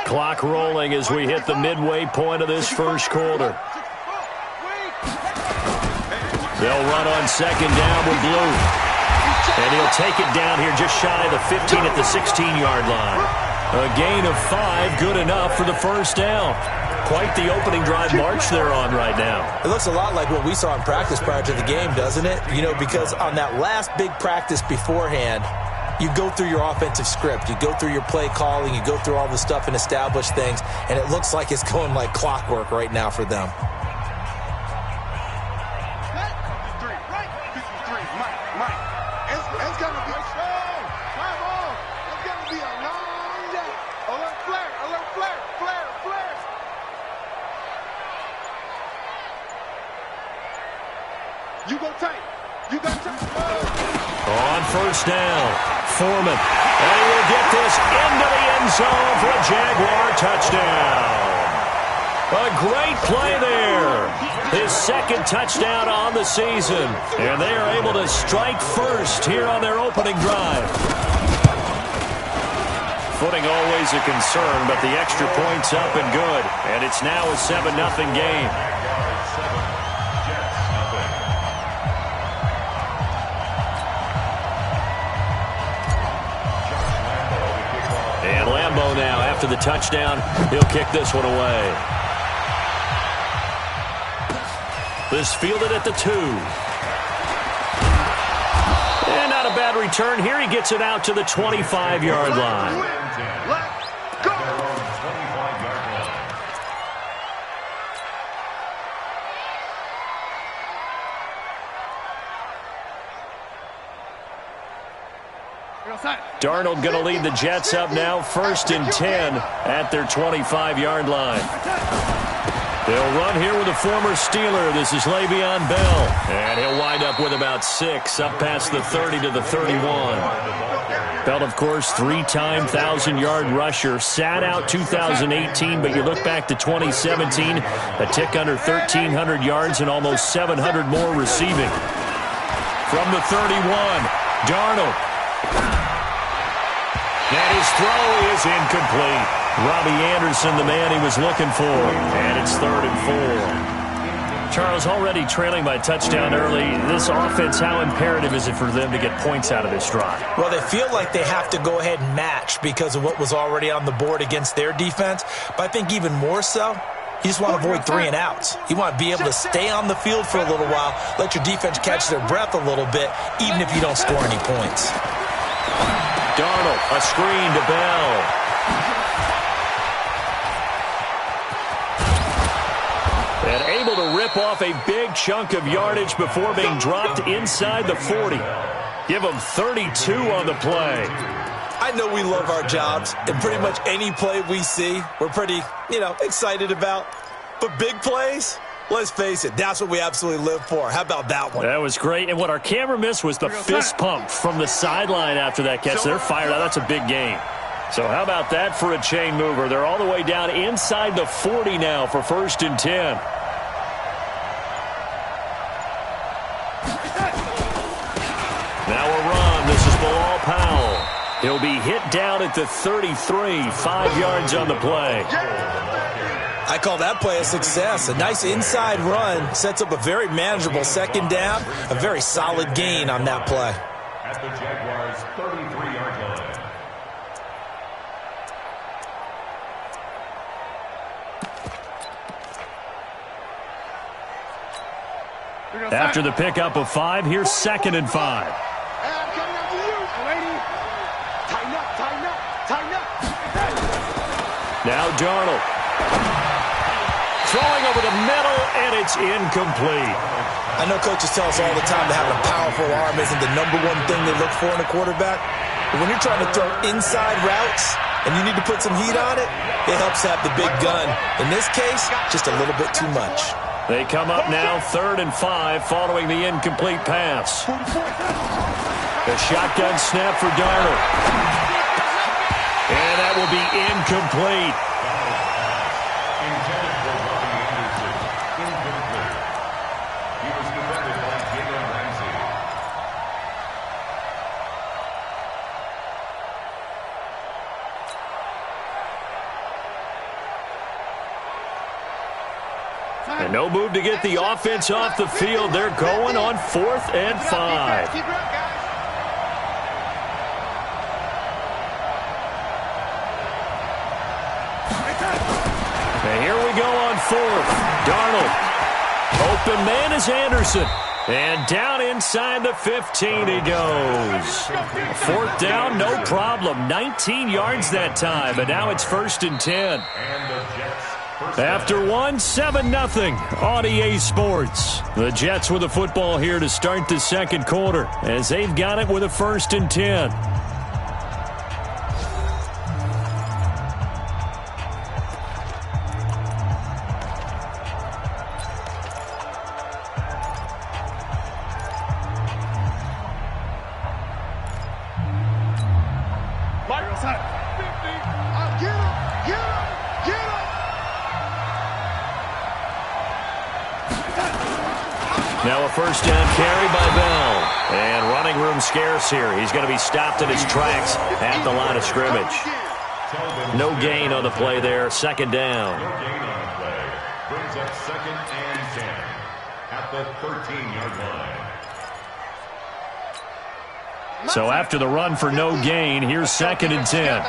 Clock rolling as we hit the midway point of this first quarter. They'll run on second down with Blue. And he'll take it down here just shy of the 15 at the 16-yard line. A gain of 5, good enough for the first down. Quite the opening drive march they're on right now. It looks a lot like what we saw in practice prior to the game, doesn't it? You know, because on that last big practice beforehand, you go through your offensive script. You go through your play calling. You go through all the stuff and establish things. And it looks like it's going like clockwork right now for them. On first down, Foreman. And he will get this into the end zone for a Jaguar touchdown. A great play there. His second touchdown on the season. And they are able to strike first here on their opening drive. Footing always a concern, but the extra point's up and good. And it's now a 7-0 game. And Lambeau now, after the touchdown, he'll kick this one away. This fielded at the 2. And not a bad return here. He gets it out to the 25-yard line. Darnold going to lead the Jets up now, 1st and 10 at their 25-yard line. They'll run here with a former Steeler. This is Le'Veon Bell. And he'll wind up with about 6, up past the 30 to the 31. Bell, of course, 3-time 1,000-yard rusher. Sat out 2018, but you look back to 2017, a tick under 1,300 yards and almost 700 more receiving. From the 31, Darnold. And his throw is incomplete. Robbie Anderson, the man he was looking for. And it's 3rd and 4. Charles, already trailing by a touchdown early. This offense, how imperative is it for them to get points out of this drive? Well, they feel like they have to go ahead and match because of what was already on the board against their defense. But I think even more so, you just want to avoid 3 and outs. You want to be able to stay on the field for a little while, let your defense catch their breath a little bit, even if you don't score any points. Darnold, a screen to Bell. And able to rip off a big chunk of yardage before being dropped inside the 40. Give them 32 on the play. I know we love our jobs, and pretty much any play we see, we're pretty, excited about. But big plays, let's face it, that's what we absolutely live for. How about that one? That was great. And what our camera missed was the fist pump from the sideline after that catch. They're fired out. That's a big game. So how about that for a chain mover? They're all the way down inside the 40 now for 1st and 10. Now a run. This is Bilal Powell. He'll be hit down at the 33, 5 yards on the play. I call that play a success. A nice inside run sets up a very manageable second down. A very solid gain on that play. At the Jaguars' 33-yard line. After the pickup of 5, here's 2nd and 5. Now Darnold. Throwing over the middle, and it's incomplete. I know coaches tell us all the time that having a powerful arm isn't the #1 thing they look for in a quarterback. But when you're trying to throw inside routes and you need to put some heat on it, it helps have the big gun. In this case, just a little bit too much. They come up now 3rd and 5 following the incomplete pass. The shotgun snap for Darnold. And that will be incomplete. And no move to get the offense off the field. They're going on 4th and 5. And here we go on 4th. Darnold. Open man is Anderson. And down inside the 15 he goes. 4th down, no problem. 19 yards that time, and now it's 1st and 10. After 7-0 on EA Sports. The Jets with the football here to start the second quarter as they've got it with a 1st and 10. Now a 1st down carry by Bell. And running room scarce here. He's going to be stopped in his tracks at the line of scrimmage. No gain on the play there. 2nd down. No gain on the play. Brings up 2nd and 10 at the 13-yard line. So after the run for no gain, here's 2nd and 10.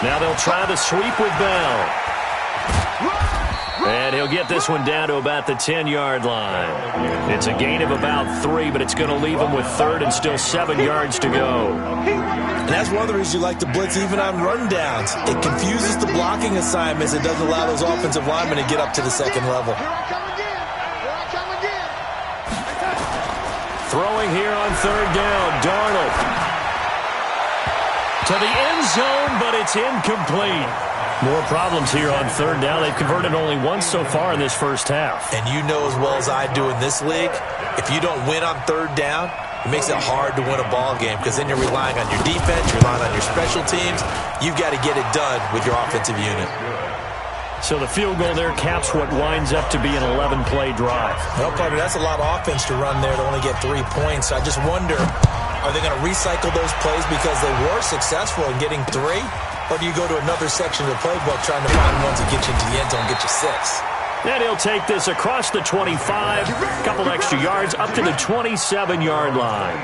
Now they'll try the sweep with Bell. And he'll get this one down to about the 10-yard line. It's a gain of about 3, but it's going to leave him with 3rd and still 7 yards to go. And that's one of the reasons you like to blitz even on rundowns. It confuses the blocking assignments. It doesn't allow those offensive linemen to get up to the 2nd level. Throwing here on 3rd down, Darnold. To the end zone, but it's incomplete. More problems here on 3rd down. They've converted only once so far in this first half. And you know as well as I do in this league, if you don't win on 3rd down, it makes it hard to win a ball game because then you're relying on your defense, you're relying on your special teams. You've got to get it done with your offensive unit. So the field goal there caps what winds up to be an 11-play drive. Well, partner, that's a lot of offense to run there to only get 3 points. I just wonder, are they going to recycle those plays because they were successful in getting 3? Or do you go to another section of the playbook trying to find ones that get you into the end zone and get you 6? And he'll take this across the 25, a couple extra yards, up to the 27-yard line.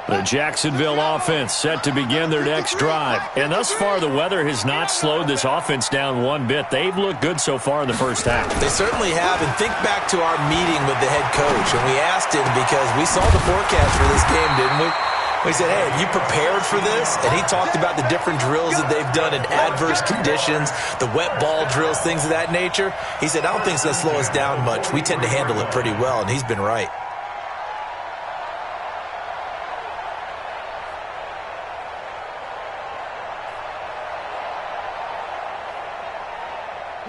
The Jacksonville offense set to begin their next drive. And thus far, the weather has not slowed this offense down one bit. They've looked good so far in the first half. They certainly have. And think back to our meeting with the head coach. And we asked him because we saw the forecast for this game, didn't we? We said, hey, have you prepared for this? And he talked about the different drills that they've done in adverse conditions, the wet ball drills, things of that nature. He said, I don't think it's going to slow us down much. We tend to handle it pretty well, and he's been right.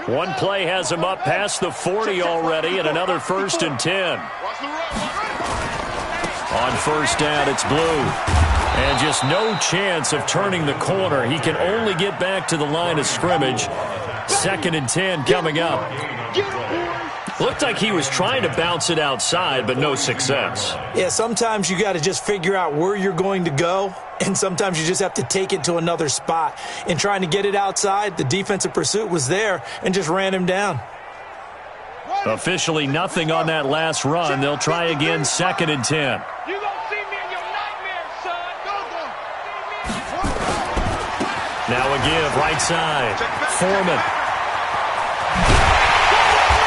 One play has him up past the 40 already, and another 1st and 10. On 1st down, it's Blue. And just no chance of turning the corner. He can only get back to the line of scrimmage. 2nd and 10 coming up. Looked like he was trying to bounce it outside, but no success. Yeah, sometimes you got to just figure out where you're going to go, and sometimes you just have to take it to another spot. In trying to get it outside, the defensive pursuit was there and just ran him down. Officially nothing on that last run. They'll try again, 2nd and 10. You gonna see me in your nightmares, son. Now a give, right side. Foreman.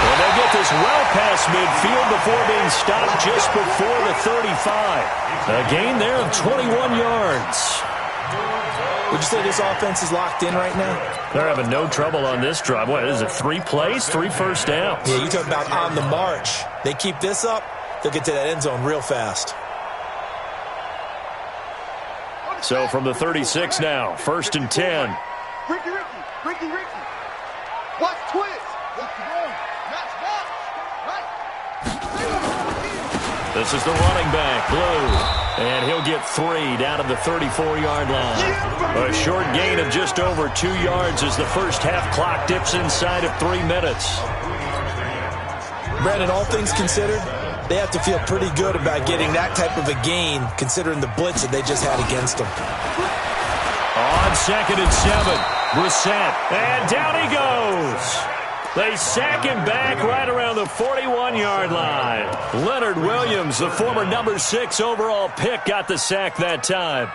And they'll get this well past midfield before being stopped just before the 35. A gain there of 21 yards. Would you say this offense is locked in right now? They're having no trouble on this drive. What is it, 3 plays, 3 first downs? Yeah, you talk about on the march. They keep this up, they'll get to that end zone real fast. So from the 36 now, 1st and 10. Ricky. Watch twist. This is the running back, Blue. And he'll get 3 down to the 34-yard line. A short gain of just over 2 yards as the first half clock dips inside of 3 minutes. Brandon, all things considered, they have to feel pretty good about getting that type of a gain, considering the blitz that they just had against them. On 2nd and 7, Brissett, and down he goes. They sack him back right around the 41-yard line. Leonard Williams, the former number 6 overall pick, got the sack that time.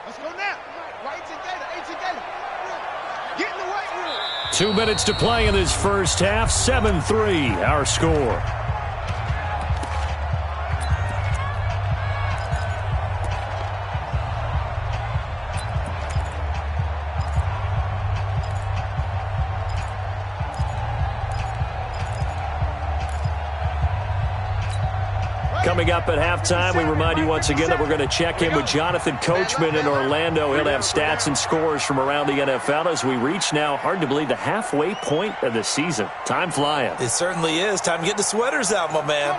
Let's go now. Right together. 2 minutes to play in this first half. 7-3, our score. Coming up at halftime, we remind you once again that we're going to check in with Jonathan Coachman in Orlando. He'll have stats and scores from around the NFL as we reach now, hard to believe, the halfway point of the season. Time flying. It certainly is. Time to get the sweaters out, my man.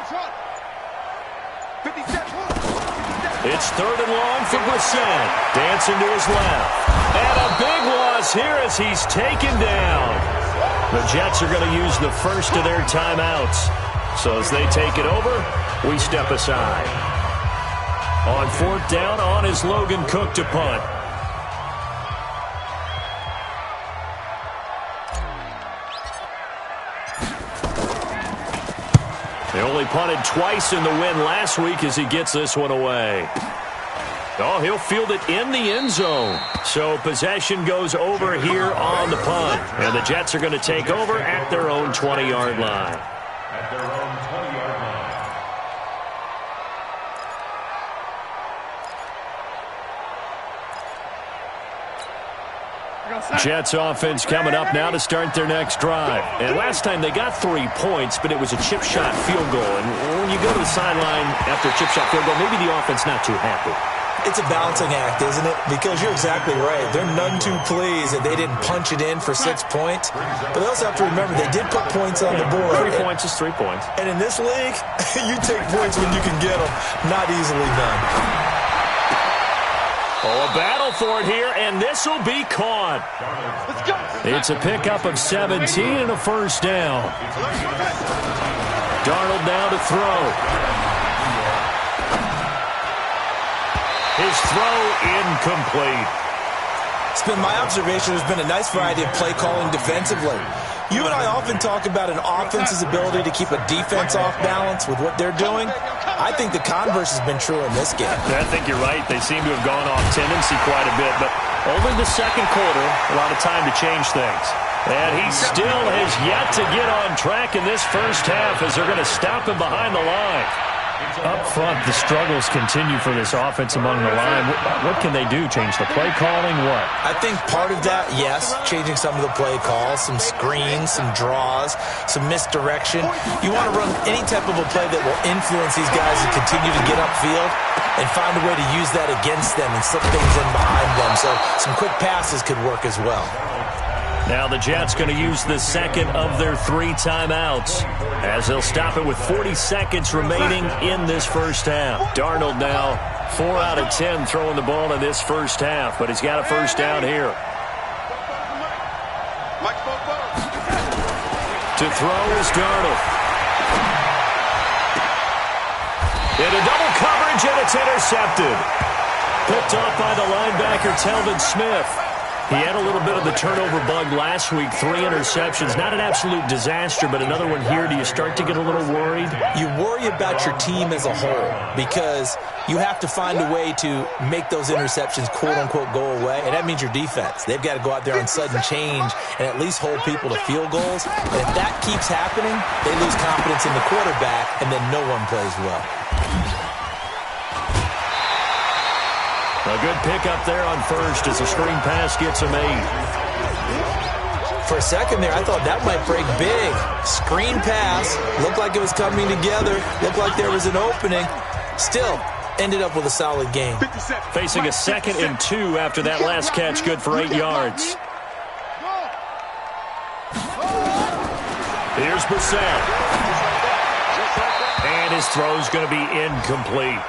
It's 3rd and long for Brissett. Dancing to his left. And a big loss here as he's taken down. The Jets are going to use the first of their timeouts. So as they take it over, we step aside. On 4th down, on is Logan Cook to punt. They only punted twice in the win last week as he gets this one away. Oh, he'll field it in the end zone. So possession goes over here on the punt. And the Jets are going to take over at their own 20-yard line. At their own 20-yard line. Jets offense coming up now to start their next drive. And last time they got 3 points, but it was a chip shot field goal. And when you go to the sideline after a chip shot field goal, maybe the offense not too happy. It's a balancing act, isn't it? Because you're exactly right. They're none too pleased that they didn't punch it in for 6 points. But they also have to remember they did put points on the board. 3 points is 3 points. And in this league, you take points when you can get them. Not easily done. Oh, a battle for it here, and this will be caught. Let's go. It's a pickup of 17 and a first down. Darnold now to throw. His throw incomplete. It's been my observation there's been a nice variety of play calling defensively. You and I often talk about an offense's ability to keep a defense off balance with what they're doing. I think the converse has been true in this game. I think you're right. They seem to have gone off tendency quite a bit, but over the second quarter, a lot of time to change things. And he still has yet to get on track in this first half as they're going to stop him behind the line. Up front, the struggles continue for this offense among the line. What can they do? Change the play calling? What? I think part of that, yes, changing some of the play calls, some screens, some draws, some misdirection. You want to run any type of a play that will influence these guys to continue to get upfield and find a way to use that against them and slip things in behind them. So some quick passes could work as well. Now the Jets going to use the second of their 3 timeouts as they'll stop it with 40 seconds remaining in this first half. Darnold now 4 out of 10 throwing the ball in this first half, but he's got a first down here. To throw is Darnold. Into double coverage, and it's intercepted. Picked off by the linebacker, Telvin Smith. He had a little bit of the turnover bug last week, 3 interceptions. Not an absolute disaster, but another one here. Do you start to get a little worried? You worry about your team as a whole because you have to find a way to make those interceptions, quote-unquote, go away, and that means your defense. They've got to go out there on sudden change and at least hold people to field goals. And if that keeps happening, they lose confidence in the quarterback, and then no one plays well. A good pickup there on first as a screen pass gets him 8. For a second there, I thought that might break big. Screen pass. Looked like it was coming together. Looked like there was an opening. Still, ended up with a solid game. Facing a 2nd and 2 after that last catch, good for 8 yards. Here's Brissett. And his throw's going to be incomplete.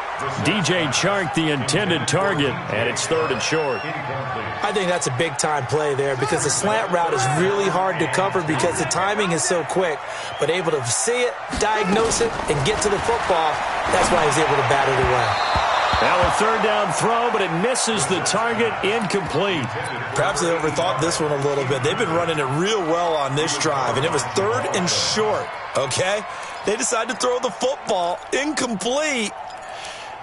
DJ Chark, the intended target, and it's 3rd and short. I think that's a big-time play there because the slant route is really hard to cover because the timing is so quick. But able to see it, diagnose it, and get to the football, that's why he's able to bat it away. Now a 3rd down throw, but it misses the target, incomplete. Perhaps they overthought this one a little bit. They've been running it real well on this drive, and it was 3rd and short, okay? They decided to throw the football, incomplete.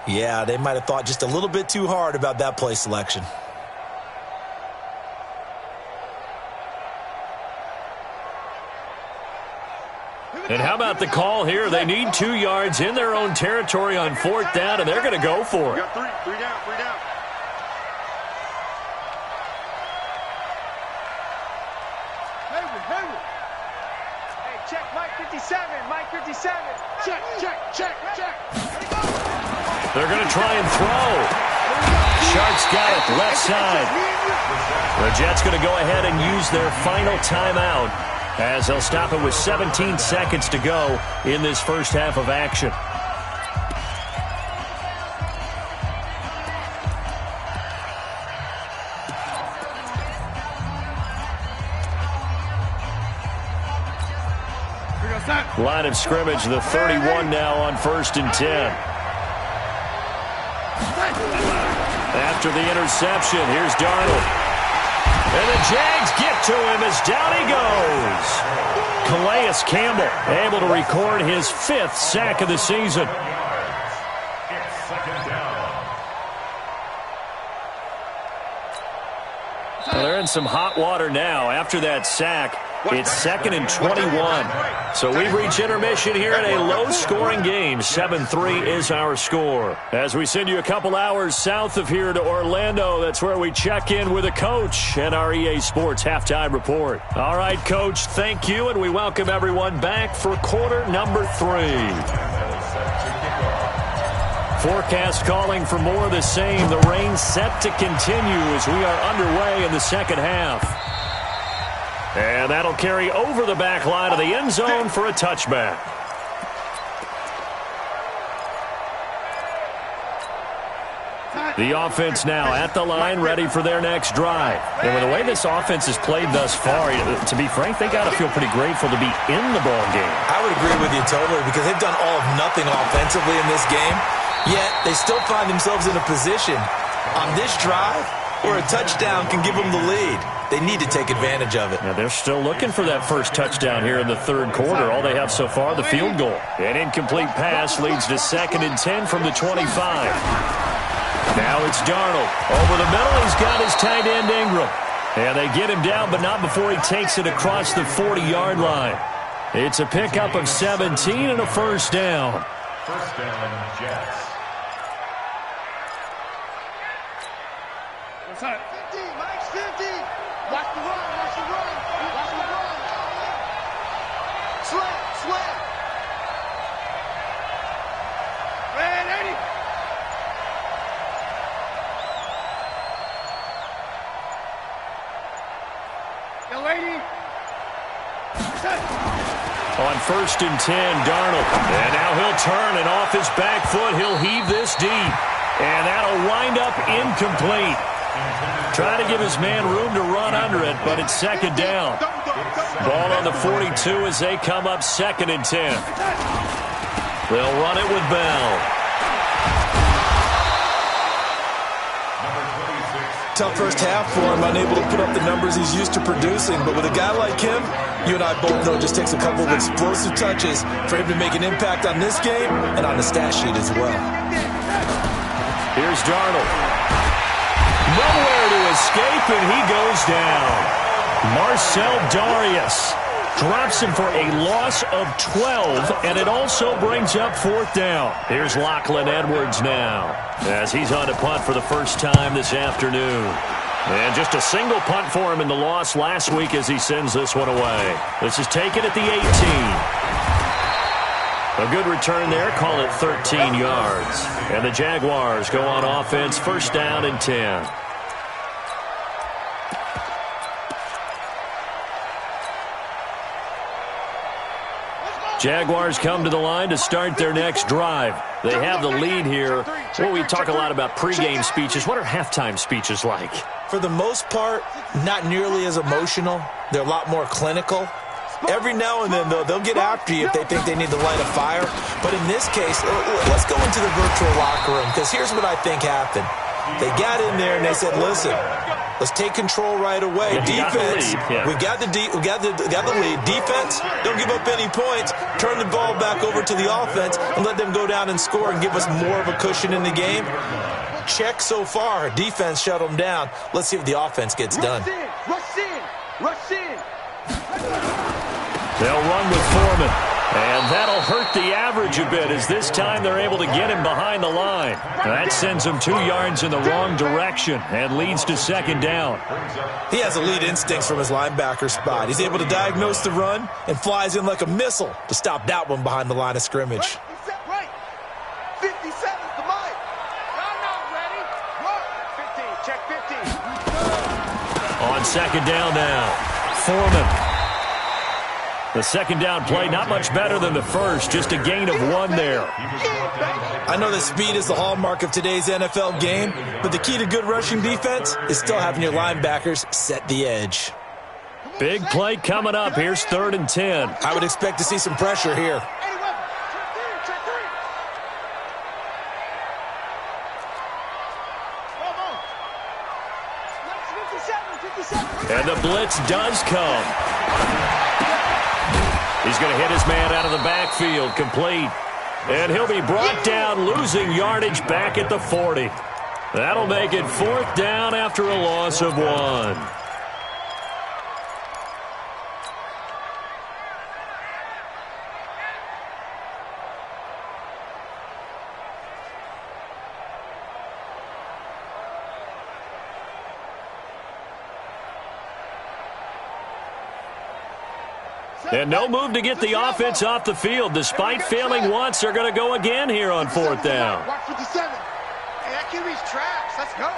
Yeah, they might have thought just a little bit too hard about that play selection. And how about the call here? They need 2 yards in their own territory on 4th down, and they're going to go for it. Three down. Hayward. Hey, check Mike 57. Check. They're going to try and throw. Sharks got it, left side. The Jets going to go ahead and use their final timeout as they'll stop it with 17 seconds to go in this first half of action. Line of scrimmage, the 31 now on 1st and 10. After the interception, here's Darnold. And the Jags get to him as down he goes. Calais Campbell able to record his 5th sack of the season. It's 2nd down. Well, they're in some hot water now after that sack. It's 2nd and 21. So we've reached intermission here in a low-scoring game. 7-3 is our score. As we send you a couple hours south of here to Orlando, that's where we check in with a coach and our EA Sports halftime report. All right, Coach, thank you, and we welcome everyone back for quarter number 3. Forecast calling for more of the same. The rain set to continue as we are underway in the second half. And that'll carry over the back line of the end zone for a touchback. The offense now at the line, ready for their next drive. And with the way this offense has played thus far, to be frank, they got to feel pretty grateful to be in the ball game. I would agree with you totally because they've done all of nothing offensively in this game, yet they still find themselves in a position on this drive where a touchdown can give them the lead. They need to take advantage of it. Now they're still looking for that first touchdown here in the 3rd quarter. All they have so far, the field goal. An incomplete pass leads to 2nd and 10 from the 25. Now it's Darnold. Over the middle, he's got his tight end Ingram. And they get him down, but not before he takes it across the 40-yard line. It's a pickup of 17 and a 1st down. 1st down, Jets. What's up? 50, Mike's 50. Watch the run. Sweat. Red 80. Yo, 80. On 1st and 10, Darnold. And now he'll turn, and off his back foot, he'll heave this deep. And that'll wind up incomplete. Trying to give his man room to run under it, but it's 2nd down. Ball on the 42 as they come up 2nd and 10. They'll run it with Bell. Tough first half for him, unable to put up the numbers he's used to producing. But with a guy like him, you and I both know it just takes a couple of explosive touches for him to make an impact on this game and on the stat sheet as well. Here's Darnold. Nowhere to escape, and he goes down. Marcel Darius drops him for a loss of 12, and it also brings up 4th down. Here's Lachlan Edwards now, as he's on to punt for the first time this afternoon. And just a single punt for him in the loss last week as he sends this one away. This is taken at the 18. A good return there. Call it 13 yards. And the Jaguars go on offense, first down and 10. Jaguars come to the line to start their next drive. They have the lead here. Well, we talk a lot about pregame speeches. What are halftime speeches like? For the most part, not nearly as emotional. They're a lot more clinical. Every now and then, though, they'll get after you if they think they need to light a fire. But in this case, let's go into the virtual locker room, because here's what I think happened. They got in there and they said, listen, let's take control right away. Defense, we got the lead. Defense, don't give up any points. Turn the ball back over to the offense and let them go down and score and give us more of a cushion in the game. Check so far. Defense shut them down. Let's see if the offense gets done. Rush in. They'll run with Foreman. And that'll hurt the average a bit as this time they're able to get him behind the line. That sends him 2 yards in the wrong direction and leads to second down. He has elite instincts from his linebacker spot. He's able to diagnose the run and flies in like a missile to stop that one behind the line of scrimmage. Right. 57's the mic. I'm not ready. Run. 15. Check 15. On second down now, Foreman. The second down play, not much better than the first, just a gain of 1 there. I know that speed is the hallmark of today's NFL game, but the key to good rushing defense is still having your linebackers set the edge. Big play coming up. Here's 3rd and 10. I would expect to see some pressure here. And the blitz does come. He's going to hit his man out of the backfield, complete. And he'll be brought down, losing yardage back at the 40. That'll make it 4th down after a loss of 1. And no move to get the offense off the field. Despite failing once, they're going to go again here on 4th down. Watch 57. Hey, that QB's trash. Let's go.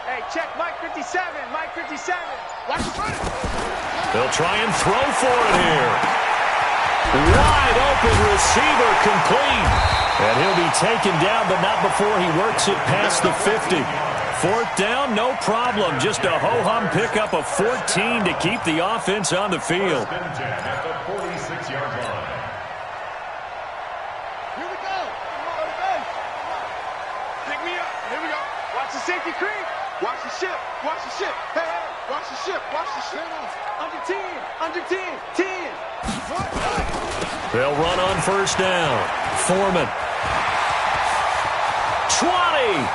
Hey, check Mike 57. Mike 57. Watch him run it. They'll try and throw for it here. Wide open receiver, complete. And he'll be taken down, but not before he works it past the 50. 4th down, no problem. Just a ho-hum pickup of 14 to keep the offense on the field. At the 46-yard line. Here we go. Pick me up. Here we go. Watch the safety creep. Watch the ship. Watch the ship. Hey, watch the ship. Watch the ship. Under 10. Under 10. 10. They'll run on 1st down. Foreman. 20.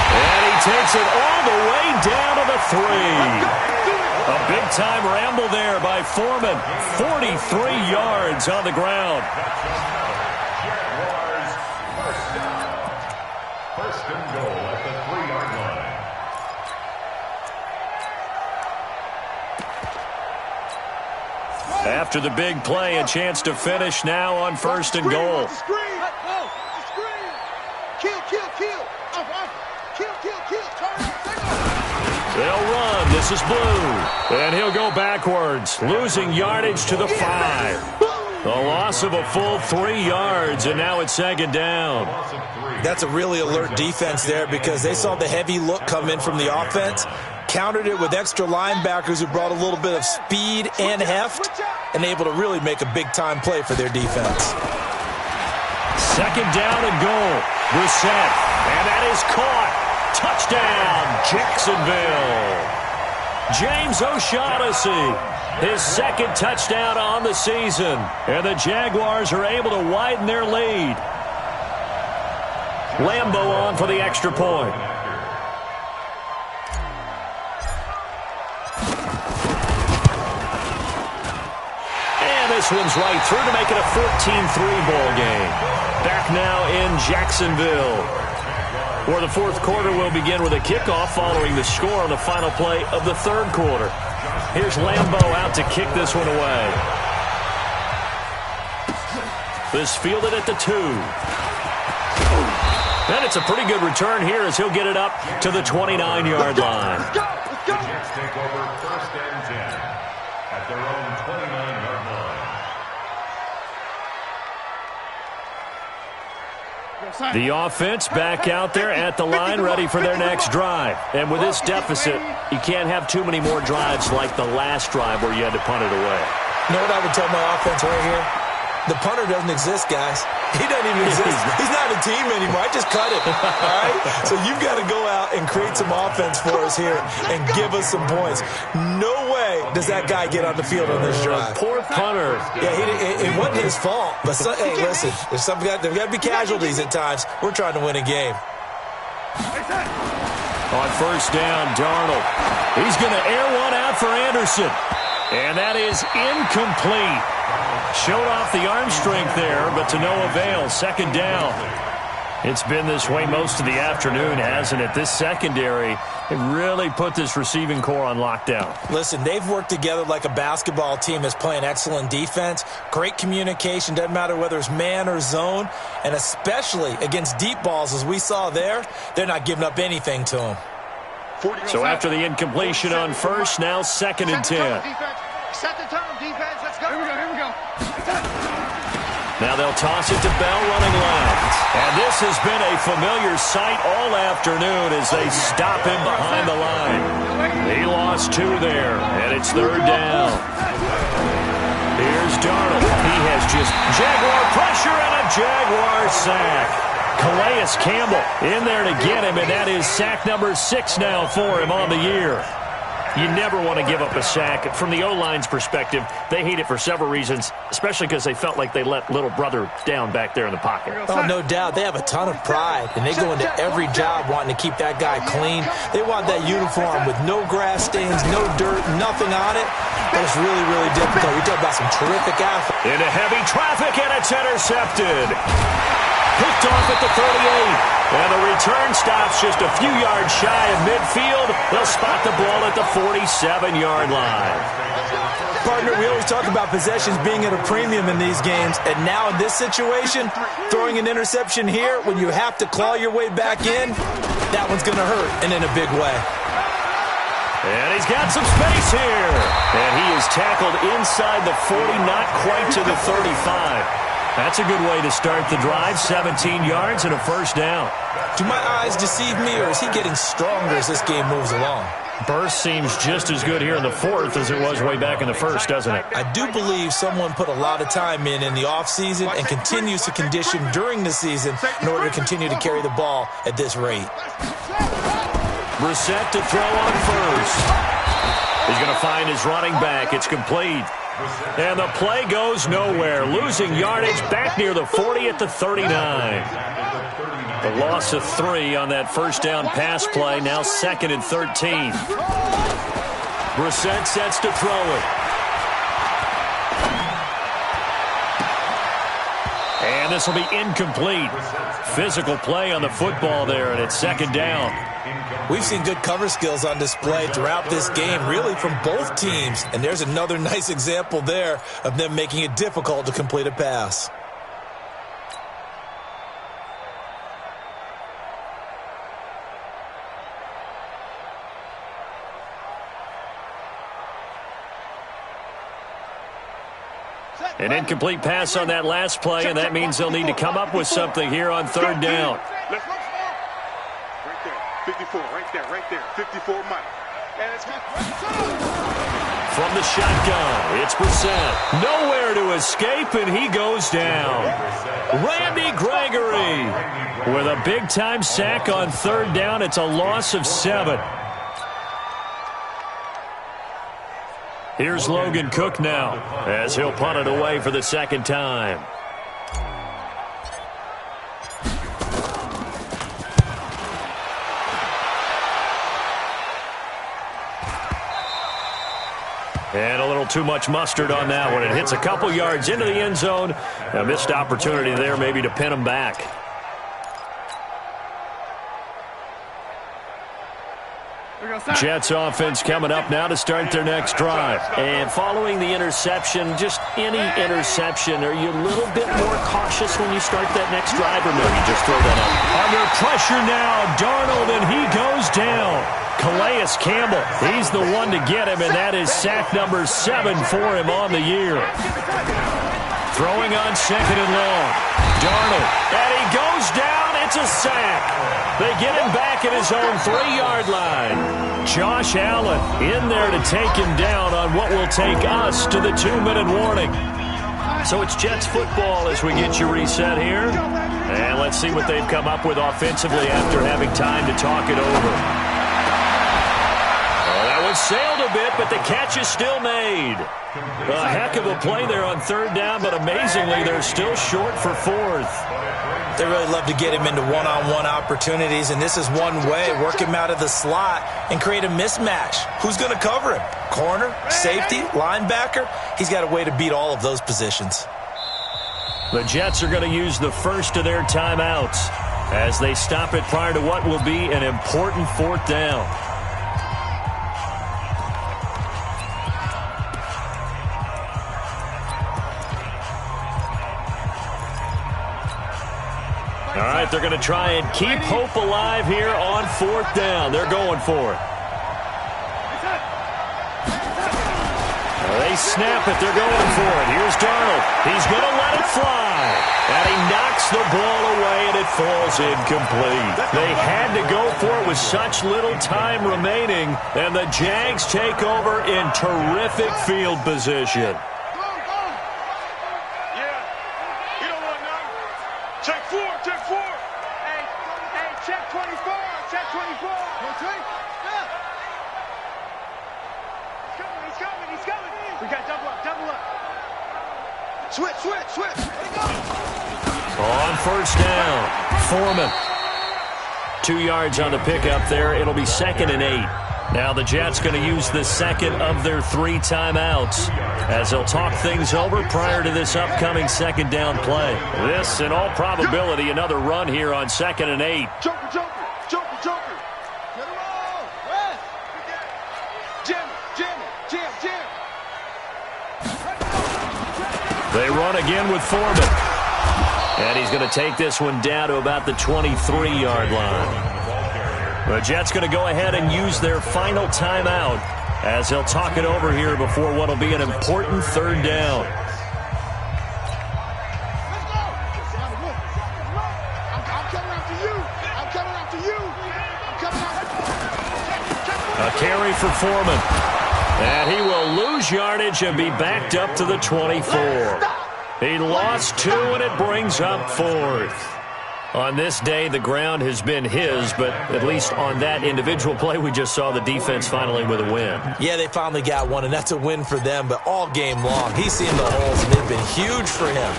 And he takes it all the way down to the 3. A big-time ramble there by Foreman. 43 yards on the ground. Jaguars first down. 1st and goal at the 3-yard line. After the big play, a chance to finish now on 1st and goal. They'll run. This is Blue. And he'll go backwards, losing yardage to the 5. The loss of a full 3 yards, and now it's 2nd down. That's a really alert defense there because they saw the heavy look come in from the offense, countered it with extra linebackers who brought a little bit of speed and heft, and able to really make a big-time play for their defense. 2nd down and goal. Brissett, and that is caught. Touchdown, Jacksonville. James O'Shaughnessy, his 2nd touchdown on the season. And the Jaguars are able to widen their lead. Lambo on for the extra point. And this one's right through to make it a 14-3 ball game. Back now in Jacksonville. Or the fourth quarter will begin with a kickoff following the score on the final play of the third quarter. Here's Lambeau out to kick this one away. This fielded at the 2. And it's a pretty good return here as he'll get it up to the 29-yard line. The Jets take over 1st and 10 at their own 29-yard line. The offense back out there at the line, ready for their next drive. And with this deficit, you can't have too many more drives like the last drive where you had to punt it away. You know what I would tell my offense right here? The punter doesn't exist, guys. He doesn't even exist. He's not a team anymore. I just cut it, all right? So you've got to go out and create some offense for us here and give us some points. No way does that guy get on the field on this drive. Poor punter. Yeah, it wasn't his fault. But, hey, listen, there's got to be casualties at times. We're trying to win a game. On first down, Darnold. He's going to air one out for Anderson. And that is incomplete. Showed off the arm strength there, but to no avail. Second down. It's been this way most of the afternoon, hasn't it? This secondary, it really put this receiving core on lockdown. Listen, they've worked together like a basketball team that's playing excellent defense. Great communication, doesn't matter whether it's man or zone. And especially against deep balls, as we saw there, they're not giving up anything to them. So after the incompletion on first, now 2nd and 10. Set the tone, defense. Let's go. Here we go. Now they'll toss it to Bell running left. And this has been a familiar sight all afternoon as they stop him behind the line. He lost 2 there, and it's 3rd down. Here's Darnold. He has just Jaguar pressure and a Jaguar sack. Calais Campbell in there to get him, and that is sack number 6 now for him on the year. You never want to give up a sack. From the O-line's perspective, they hate it for several reasons, especially because they felt like they let little brother down back there in the pocket. Oh, no doubt. They have a ton of pride, and they go into every job wanting to keep that guy clean. They want that uniform with no grass stains, no dirt, nothing on it. But it's really, really difficult. You're talking about some terrific athletes. Into heavy traffic, and it's intercepted. Picked off at the 38. And the return stops just a few yards shy of midfield. They'll spot the ball at the 47-yard line. Partner, we always talk about possessions being at a premium in these games. And now in this situation, throwing an interception here when you have to claw your way back in, that one's going to hurt, and in a big way. And he's got some space here. And he is tackled inside the 40, not quite to the 35. That's a good way to start the drive. 17 yards and a first down. Do my eyes deceive me, or is he getting stronger as this game moves along? Burst seems just as good here in the fourth as it was way back in the first, doesn't it? I do believe someone put a lot of time in the offseason and continues to condition during the season in order to continue to carry the ball at this rate. Brissett to throw on first. He's going to find his running back. It's complete. And the play goes nowhere. Losing yardage back near the 40 at the 39. The loss of 3 on that first down pass play. Now 2nd and 13. Brissett sets to throw it. And this will be incomplete. Physical play on the football there, and it's 2nd down. We've seen good cover skills on display throughout this game, really from both teams. And there's another nice example there of them making it difficult to complete a pass. An incomplete pass on that last play, and that means they'll need to come up with something here on 3rd down. Let's go. Right there. 54, right there. 54 Mike. And it's from the shotgun, it's Brissett. Nowhere to escape, and he goes down. Randy Gregory with a big-time sack on 3rd down. It's a loss of 7. Here's Logan Cook now as he'll punt it away for the 2nd time. And a little too much mustard on that one. It hits a couple yards into the end zone. A missed opportunity there maybe to pin him back. Jets offense coming up now to start their next drive. And following the interception, just any interception, are you a little bit more cautious when you start that next drive, or no, you just throw that up? Under pressure now, Darnold, and he goes down. Calais Campbell, he's the one to get him, and that is sack number 7 for him on the year. Throwing on second and long. Darnold, and he goes down. It's a sack. They get him back at his own 3-yard line. Josh Allen in there to take him down on what will take us to the 2-minute warning. So it's Jets football as we get you reset here. And let's see what they've come up with offensively after having time to talk it over. That was sailed a bit, but the catch is still made. A heck of a play there on 3rd down, but amazingly, they're still short for 4th. They really love to get him into one-on-one opportunities, and this is one way. Work him out of the slot and create a mismatch. Who's going to cover him? Corner, safety, linebacker? He's got a way to beat all of those positions. The Jets are going to use the first of their timeouts as they stop it prior to what will be an important 4th down. All right, they're going to try and keep hope alive here on 4th down. They're going for it. They snap it. They're going for it. Here's Darnold. He's going to let it fly. And he knocks the ball away, and it falls incomplete. They had to go for it with such little time remaining, and the Jags take over in terrific field position. Switch. On 1st down, Foreman. 2 yards on the pickup there. It'll be 2nd and 8. Now the Jets going to use the second of their 3 timeouts as they'll talk things over prior to this upcoming 2nd down play. This, in all probability, another run here on 2nd and 8. Joker. Get him all. Jam. They run again with Foreman. And he's going to take this one down to about the 23-yard line. The Jets going to go ahead and use their final timeout as they'll talk it over here before what will be an important 3rd down. A carry for Foreman. And he will lose yardage and be backed up to the 24. He lost 2, and it brings up 4th. On this day, the ground has been his, but at least on that individual play, we just saw the defense finally with a win. Yeah, they finally got one, and that's a win for them, but all game long, he's seen the holes, and they've been huge for him.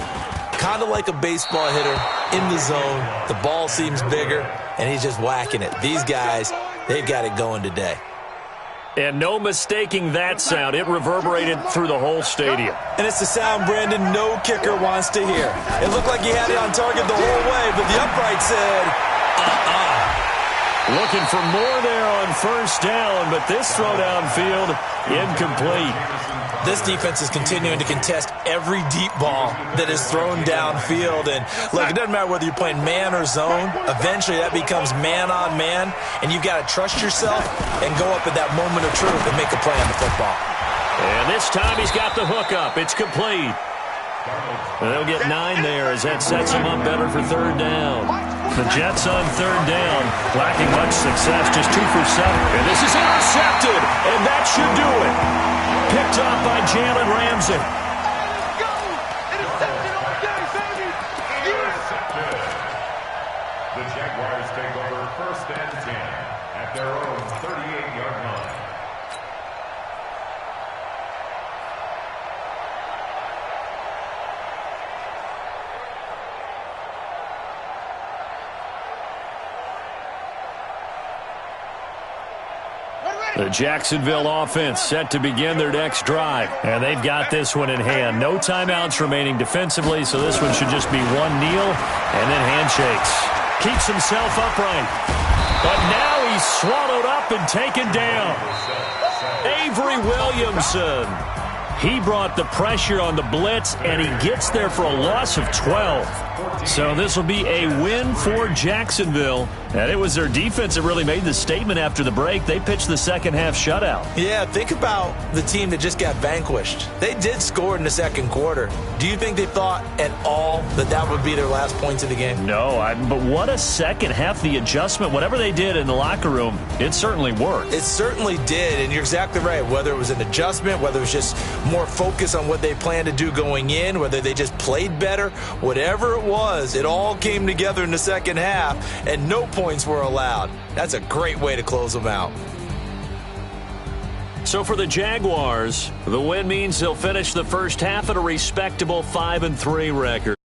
Kind of like a baseball hitter in the zone. The ball seems bigger, and he's just whacking it. These guys, they've got it going today. And no mistaking that sound. It reverberated through the whole stadium. And it's the sound, Brandon, no kicker wants to hear. It looked like he had it on target the whole way, but the upright said, Looking for more there on 1st down, but this throw downfield, incomplete. This defense is continuing to contest every deep ball that is thrown downfield. And, look, it doesn't matter whether you're playing man or zone. Eventually, that becomes man-on-man, and you've got to trust yourself and go up at that moment of truth and make a play on the football. And this time he's got the hook up. It's complete. And they'll get 9 there as that sets him up better for 3rd down. The Jets on 3rd down, lacking much success, just 2 for 7. And this is intercepted, and that should do it. Picked off by Jalen Ramsey. Intercepted all day, baby. Intercepted. The Jaguars take over 1st and 10 at their own 38-yard line. The Jacksonville offense set to begin their next drive, and they've got this one in hand. No timeouts remaining defensively, so this one should just be one kneel and then handshakes. Keeps himself upright, but now he's swallowed up up and taken down. Avery Williamson. He brought the pressure on the blitz, and he gets there for a loss of 12. So this will be a win for Jacksonville. And it was their defense that really made the statement after the break. They pitched the second half shutout. Yeah, think about the team that just got vanquished. They did score in the second quarter. Do you think they thought at all that that would be their last points of the game? No, but what a second half. The adjustment, whatever they did in the locker room, it certainly worked. It certainly did, and you're exactly right. Whether it was an adjustment, whether it was just more focus on what they planned to do going in, whether they just played better, whatever it was, it all came together in the second half, and no points were allowed. That's a great way to close them out. So for the Jaguars, the win means they'll finish the first half at a respectable 5-3 record.